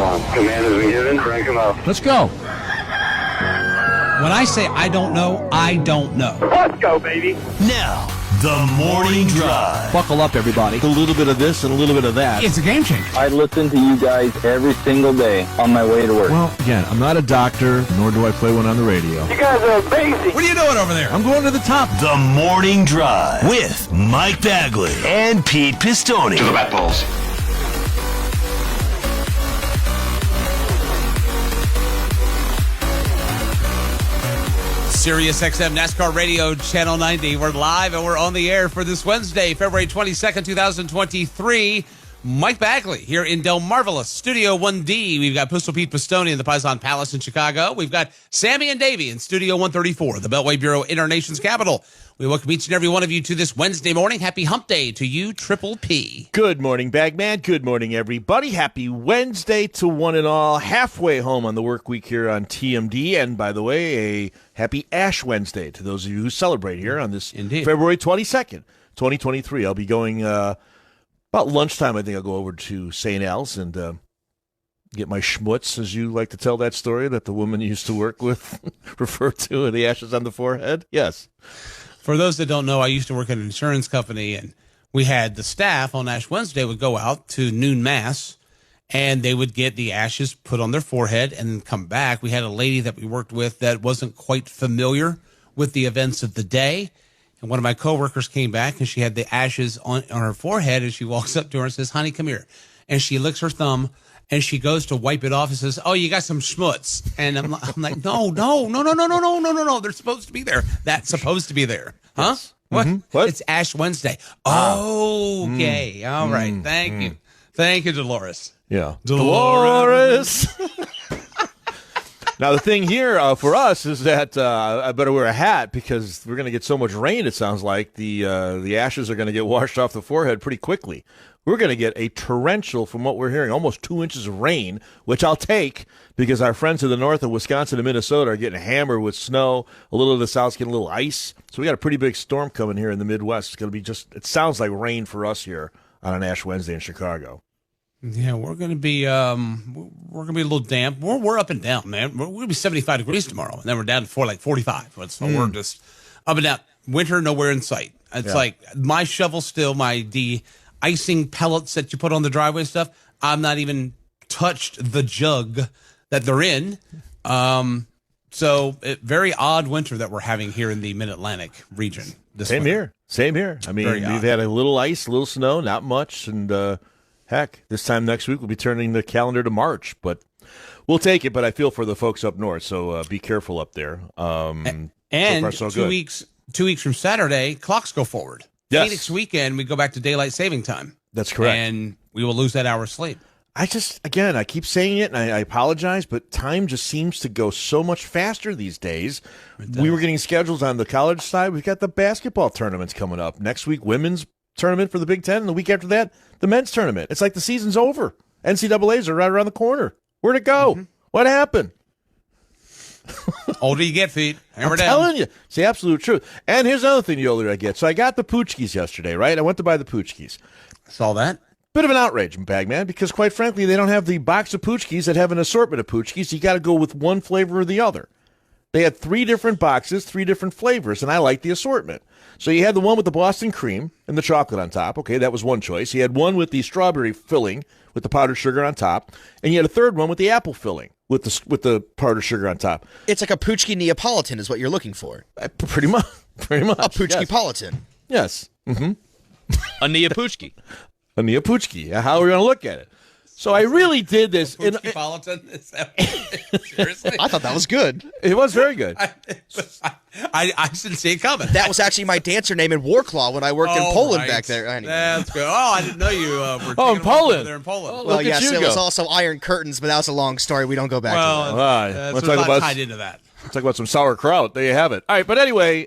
on. Command has been given. Crank him up. Let's go. When I say I don't know, I don't know. Let's go, baby. Now, the Morning Drive. Buckle up, everybody. A little bit of this and a little bit of that. It's a game changer. I listen to you guys every single day on my way to work. Well, again, I'm not a doctor, nor do I play one on the radio. You guys are amazing. What are you doing over there? I'm going to the top. The Morning Drive with Mike Bagley and Pete Pistone. To the bat balls. Sirius XM NASCAR Radio Channel 90. We're live and we're on the air for this Wednesday, February 22nd, 2023. Mike Bagley here in Del Marvelous Studio 1D. We've got Pistol Pete Pistone in the Paisan Palace in Chicago. We've got Sammy and Davey in Studio 134, the Beltway Bureau in our nation's capital. We welcome each and every one of you to this Wednesday morning. Happy hump day to you, Triple P. Good morning, Bagman. Good morning, everybody. Happy Wednesday to one and all. Halfway home on the work week here on TMD. And by the way, a happy Ash Wednesday to those of you who celebrate here on this February 22nd, 2023. I'll be going about lunchtime. I think I'll go over to St. Al's and get my schmutz, as you like to tell that story that the woman you used to work with referred to, the ashes on the forehead. Yes. For those that don't know, I used to work at an insurance company, and we had the staff on Ash Wednesday would go out to noon mass, and they would get the ashes put on their forehead and then come back. We had a lady that we worked with that wasn't quite familiar with the events of the day, and one of my coworkers came back, and she had the ashes on her forehead, and she walks up to her and says, "Honey, come here." And she licks her thumb, and she goes to wipe it off and says, "Oh, you got some schmutz." And I'm like, no. They're supposed to be there. That's supposed to be there. Huh? Yes. What? Mm-hmm. What? It's Ash Wednesday. Okay. All right. Thank you. Thank you, Dolores. Yeah. Dolores. Now, the thing here for us is that I better wear a hat because we're going to get so much rain, it sounds like. The ashes are going to get washed off the forehead pretty quickly. We're going to get a torrential, from what we're hearing, almost 2 inches of rain, which I'll take because our friends to the north of Wisconsin and Minnesota are getting hammered with snow. A little of the south's getting a little ice. So we got a pretty big storm coming here in the Midwest. It's going to be it sounds like rain for us here on an Ash Wednesday in Chicago. Yeah, we're gonna be a little damp. We're up and down, man. We're gonna be 75 degrees tomorrow, and then we're down to like 45. So we're just up and down. Winter nowhere in sight. It's like my shovel still, my de-icing pellets that you put on the driveway stuff. I'm not even touched the jug that they're in. So very odd winter that we're having here in the Mid-Atlantic region. Same here. I mean, we've had a little ice, a little snow, not much, and. Heck, this time next week we'll be turning the calendar to March, but we'll take it. But I feel for the folks up north, so be careful up there. And so far, so 2 weeks from Saturday, clocks go forward. Yes. Phoenix weekend, we go back to daylight saving time. That's correct. And we will lose that hour of sleep. I keep saying it, and I apologize, but time just seems to go so much faster these days. We were getting schedules on the college side. We've got the basketball tournaments coming up. Next week, women's tournament for the Big Ten, and the week after that, the men's tournament. It's like the season's over. NCAAs are right around the corner. Where'd it go? Mm-hmm. What happened? Older you get, Pete. I'm telling you. It's the absolute truth. And here's another thing the older I get. So I got the Poochkies yesterday, right? I went to buy the Poochkies. Saw that. Bit of an outrage, Bagman, because quite frankly, they don't have the box of Poochkies that have an assortment of Poochkies. You got to go with one flavor or the other. They had 3 different boxes, 3 different flavors, and I like the assortment. So you had the one with the Boston cream and the chocolate on top. Okay, that was one choice. You had one with the strawberry filling with the powdered sugar on top, and you had a third one with the apple filling with the powdered sugar on top. It's like a Poochki Neapolitan is what you're looking for. Pretty much. A Poochki-politan. Yes. Mm-hmm. A Neapuchki. A Neapuchki. How are we going to look at it? So I really did this. Poochki-politan? Seriously? I thought that was good. It was very good. I didn't see it coming. That was actually my dancer name in Warclaw when I worked in Poland back there. Anyway. That's good. Oh, I didn't know you were in Poland. there in Poland. Well, yes, it was also Iron Curtains, but that was a long story. We don't go back to that. Let's talk about tied into that. Let's talk about some sauerkraut. There you have it. All right, but anyway,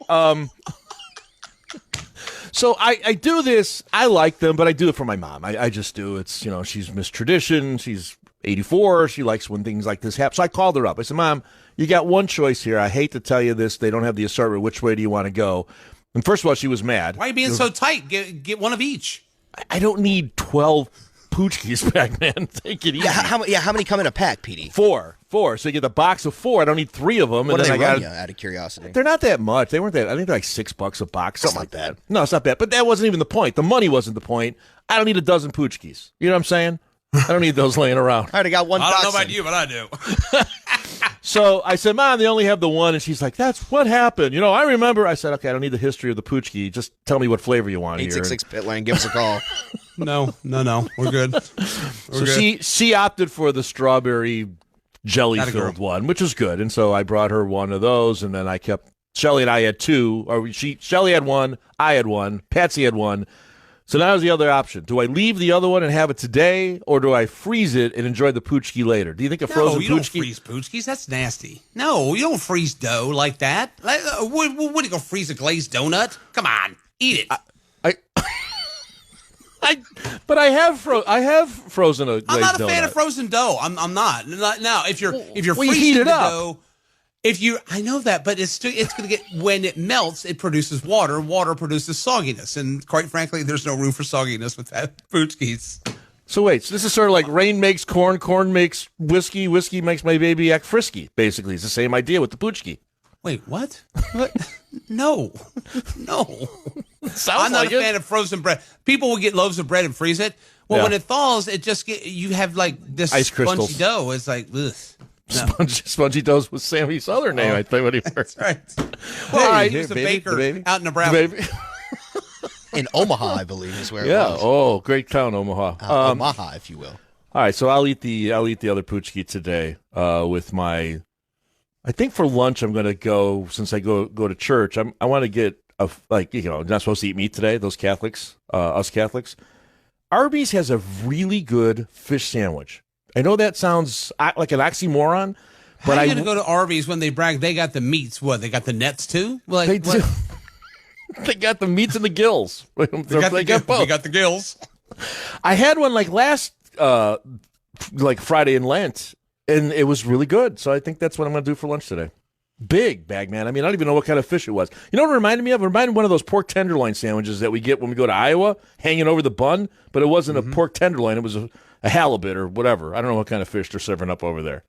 so I do this. I like them, but I do it for my mom. I just do. It's, she's Miss Tradition. She's 84. She likes when things like this happen. So I called her up. I said, Mom, you got one choice here. I hate to tell you this. They don't have the assortment. Which way do you want to go? And first of all, she was mad. Why are you being so tight? Get one of each. I don't need 12 Poochkies back, man. Take it easy. How many come in a pack, Petey? Four. So you get the box of 4. I don't need 3 of them. What and do then they I run got. you, out of curiosity? They're not that much. They weren't that. I think they're like $6 a box, something like that. No, it's not bad. But that wasn't even the point. The money wasn't the point. I don't need a dozen Poochkies. You know what I'm saying? I don't need those laying around. All right, I got one. I don't know box about in. you, but I do. So I said, Mom, they only have the one. And she's like, that's what happened. I remember. I said, okay, I don't need the history of the Poochki. Just tell me what flavor you want here. 866 Pitline. Give us a call. No. We're good. So she opted for the strawberry jelly-filled one, which is good. And so I brought her one of those, and then I kept Shelly and I had 2. Or Shelly had 1, I had 1, Patsy had 1. So now is the other option. Do I leave the other one and have it today, or do I freeze it and enjoy the Poochki later? Do you think a frozen No, you don't Poochki? freeze Poochkies. That's nasty. No, you don't freeze dough like that. What are you going to freeze a glazed donut? Come on, eat it. But I have frozen a glazed I'm not a fan donut. of frozen dough. I'm not. Now, if you're Well, you freezing heat it the up. dough, I know that, but it's going to get, when it melts, it produces water. Water produces sogginess, and quite frankly, there's no room for sogginess with that Poochkies. So wait, so this is sort of like rain makes corn, corn makes whiskey, whiskey makes my baby act frisky. Basically, it's the same idea with the Poochki. Wait, what? What? No. Sounds I'm not like a fan of frozen bread. People will get loaves of bread and freeze it. Well, Yeah. when it thaws, it just you have like this Ice spongy crystals. dough. It's like, ugh. No. Spongy Doughs was Sammy's other name, I think. What he That's right. Well, All right, he was a baby, baker the baby. out in Nebraska. Baby. In Omaha, I believe, is where Yeah. it was. Oh, great town, Omaha. Omaha, if you will. All right, so I'll eat the other Poochki today with my. I think for lunch I'm going to go, since I go to church. I want to get not supposed to eat meat today. Those Catholics, us Catholics. Arby's has a really good fish sandwich. I know that sounds like an oxymoron, but How are you going to go to Arby's when they brag they got the meats? What, they got the nets too? Like, they do. They got the meats and the gills. They got both. They got the gills. I had one last Friday in Lent, and it was really good. So I think that's what I'm going to do for lunch today. Big bag, man. I mean, I don't even know what kind of fish it was. You know what it reminded me of? It reminded me of one of those pork tenderloin sandwiches that we get when we go to Iowa, hanging over the bun. But it wasn't a pork tenderloin. It was a halibut or whatever. I don't know what kind of fish they're serving up over there.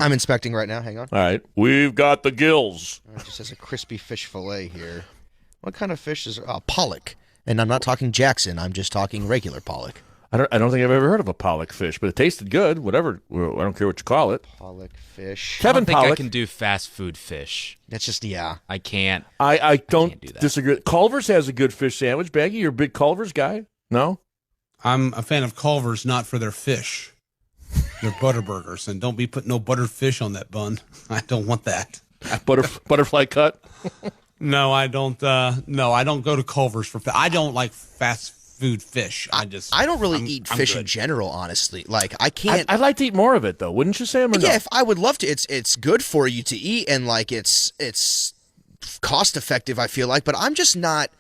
I'm inspecting right now. Hang on. All right. We've got the gills. It just says a crispy fish fillet here. What kind of fish is pollock? And I'm not talking Jackson. I'm just talking regular pollock. I don't think I've ever heard of a pollock fish, but it tasted good. Whatever. I don't care what you call it. Pollock fish. I Kevin don't think I Pollak. can do fast food fish. That's just, yeah. I can't. I don't can't do that. disagree. Culver's has a good fish sandwich. Baggy, you're a big Culver's guy? No? I'm a fan of Culver's, not for their fish. They're Butterburgers, and don't be putting no buttered fish on that bun. I don't want that. Butterfly cut? No, I don't. No, I don't go to Culver's for fish. I don't like fast food fish. I don't really I'm- eat I'm fish good. in general, honestly. Like, I can't. I'd like to eat more of it, though. Wouldn't you, Sam? Or Yeah, no? if I would love to. It's good for you to eat, and like it's cost effective. I feel like, but I'm just not.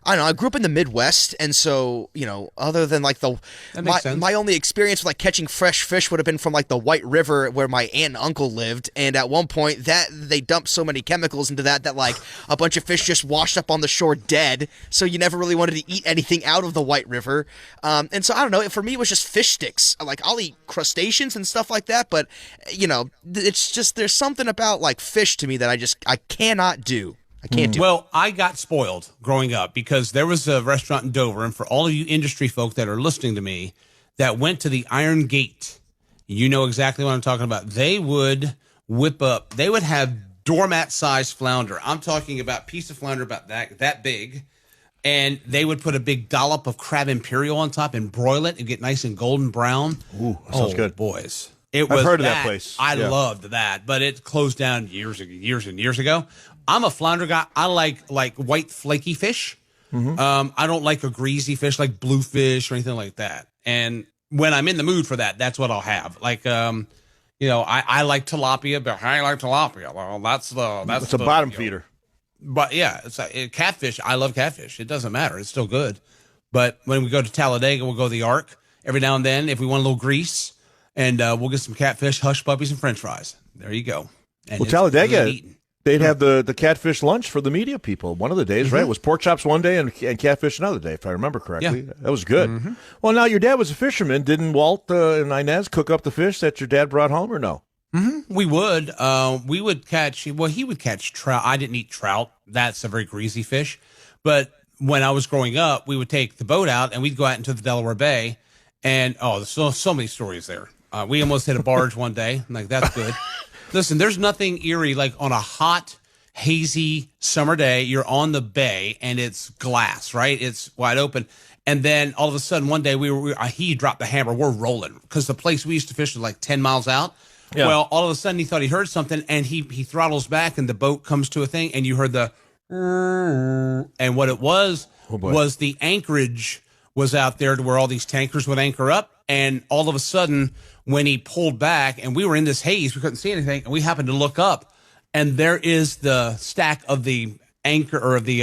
I don't know. I grew up in the Midwest, and so other than like That makes sense. my only experience with like catching fresh fish would have been from like the White River where my aunt and uncle lived, and at one point that they dumped so many chemicals into that like a bunch of fish just washed up on the shore dead. So you never really wanted to eat anything out of the White River, and so I don't know. For me, it was just fish sticks. Like I'll eat crustaceans and stuff like that, but it's just there's something about like fish to me that I cannot do. I can't do. Well, I got spoiled growing up because there was a restaurant in Dover, and for all of you industry folk that are listening to me that went to the Iron Gate, you know exactly what I'm talking about. They would they would have doormat-sized flounder. I'm talking about piece of flounder about that big, and they would put a big dollop of crab imperial on top and broil it and get nice and golden brown. Ooh, that sounds good. Boys. I've heard of that place. I Yeah. loved that, but it closed down years and years ago. I'm a flounder guy. I like white flaky fish. I don't like a greasy fish like bluefish or anything like that. And when I'm in the mood for that, that's what I'll have. Like, I like tilapia, but I like tilapia. Well, that's It's a bottom feeder. But yeah, it's like catfish. I love catfish. It doesn't matter. It's still good. But when we go to Talladega, we'll go to the Ark every now and then if we want a little grease, and we'll get some catfish, hush puppies, and French fries. There you go. And Well, it's Talladega, good eating. they'd have the catfish lunch for the media people one of the days, right? It was pork chops one day and catfish another day, if I remember correctly. Yeah. That was good. Well, now your dad was a fisherman. Didn't Walt and Inez cook up the fish that your dad brought home, or no? We would. We would catch. Well, he would catch trout. I didn't eat trout. That's a very greasy fish. But when I was growing up, we would take the boat out and we'd go out into the Delaware Bay, and there's so many stories there. We almost hit a barge one day. I'm like, that's good. Listen, there's nothing eerie like on a hot, hazy summer day. You're on the bay and it's glass, right? It's wide open. And then all of a sudden, one day he dropped the hammer. We're rolling because the place we used to fish was like 10 miles out. Yeah. Well, all of a sudden he thought he heard something and he throttles back and the boat comes to a thing and you heard the, and what it was the anchorage was out there to where all these tankers would anchor up. And all of a sudden, when he pulled back and we were in this haze, we couldn't see anything. And we happened to look up and there is the stack of the anchor or of the,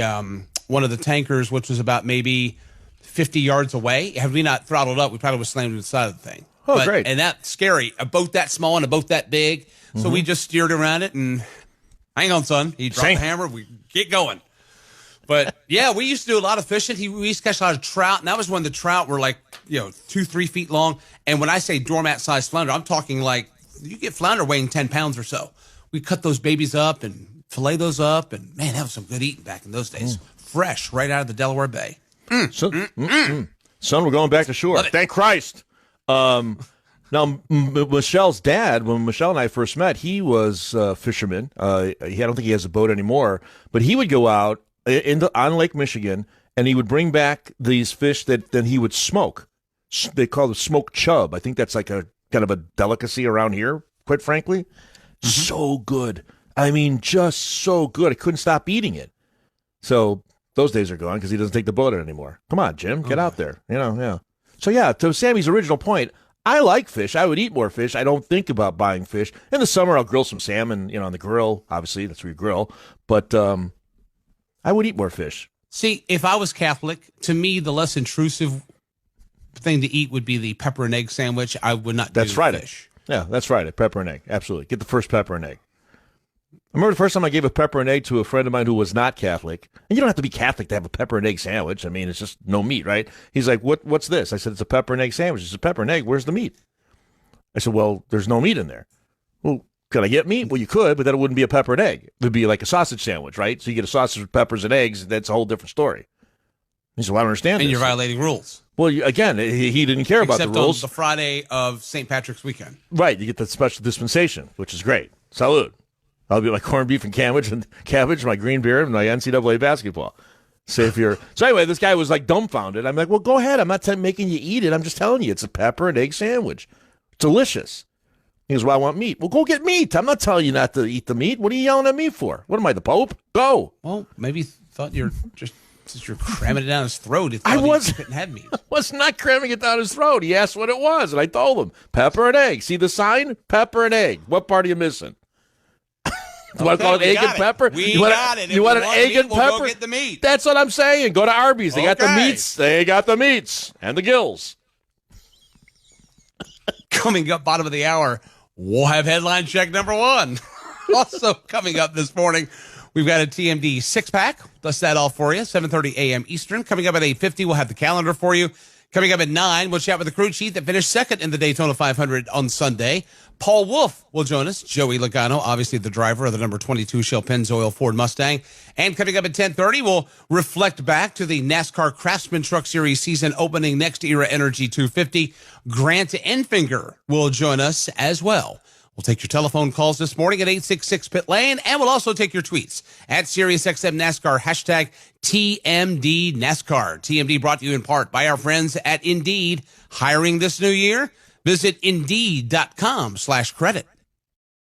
one of the tankers, which was about maybe 50 yards away. Had we not throttled up, we probably would have slammed inside of the thing. Oh, great. And that's scary. A boat that small and a boat that big. So we just steered around it and hang on, son. He dropped the hammer. We get going. But yeah, we used to do a lot of fishing. We used to catch a lot of trout. And that was when the trout were like, 2-3 feet long. And when I say doormat sized flounder, I'm talking like you get flounder weighing 10 pounds or so. We cut those babies up and fillet those up. And man, that was some good eating back in those days. Fresh right out of the Delaware Bay. Son, we're going back to shore. Thank Christ. Now, Michelle's dad, when Michelle and I first met, he was a fisherman. I don't think he has a boat anymore, but he would go out on Lake Michigan, and he would bring back these fish that then he would smoke. They call them smoked chub. I think that's like a kind of a delicacy around here, quite frankly. So good. I mean, just so good. I couldn't stop eating it. So those days are gone because he doesn't take the boat in anymore. Come on, Jim, get out there. Yeah. So yeah, to Sammy's original point, I like fish. I would eat more fish. I don't think about buying fish. In the summer, I'll grill some salmon, on the grill. Obviously, that's where you grill. But I would eat more fish. See, if I was Catholic, to me, the less intrusive thing to eat would be the pepper and egg sandwich. I would not do fish. Yeah, that's right. Pepper and egg. Absolutely. Get the first pepper and egg. I remember the first time I gave a pepper and egg to a friend of mine who was not Catholic. And you don't have to be Catholic to have a pepper and egg sandwich. I mean, it's just no meat, right? He's like, what's this? I said, it's a pepper and egg sandwich. It's a pepper and egg. Where's the meat? I said, well, there's no meat in there. Well, could I get meat? Well, you could, but then it wouldn't be a pepper and egg. It would be like a sausage sandwich, right? So you get a sausage with peppers and eggs. That's a whole different story. He said, well, I don't understand and this. you're violating rules. Well, again, he didn't care about the rules. Except on the Friday of St. Patrick's weekend. Right. You get the special dispensation, which is great. Salud. I'll be my corned beef and cabbage, my green beer, and my NCAA basketball. So anyway, this guy was like dumbfounded. I'm like, well, go ahead. I'm not making you eat it. I'm just telling you, it's a pepper and egg sandwich. Delicious. He goes, well, I want meat. Well, go get meat. I'm not telling you not to eat the meat. What are you yelling at me for? What am I, the Pope? Go. Well, maybe thought you're just since you're cramming it down his throat. He couldn't have meat. I was not cramming it down his throat. He asked what it was, and I told him, pepper and egg. See the sign? Pepper and egg. What part are you missing? You want to call it egg and pepper? You got it. You want an egg and pepper? We'll go get the meat. That's what I'm saying. Go to Arby's. They got the meats. They got the meats and the gills. Coming up bottom of the hour, we'll have headline check number 1. Also coming up this morning, we've got a TMD 6-pack. That's that all for you. 7:30 a.m. Eastern. Coming up at 8:50, we'll have the calendar for you. Coming up at 9, we'll chat with the crew chief that finished second in the Daytona 500 on Sunday. Paul Wolf will join us. Joey Logano, obviously the driver of the number 22 Shell Pennzoil Ford Mustang. And coming up at 10:30, we'll reflect back to the NASCAR Craftsman Truck Series season opening Next Era Energy 250. Grant Enfinger will join us as well. We'll take your telephone calls this morning at 866-PIT-LANE, and we'll also take your tweets at SiriusXM NASCAR, hashtag TMD NASCAR. TMD brought to you in part by our friends at Indeed. Hiring this new year? Visit Indeed.com/credit.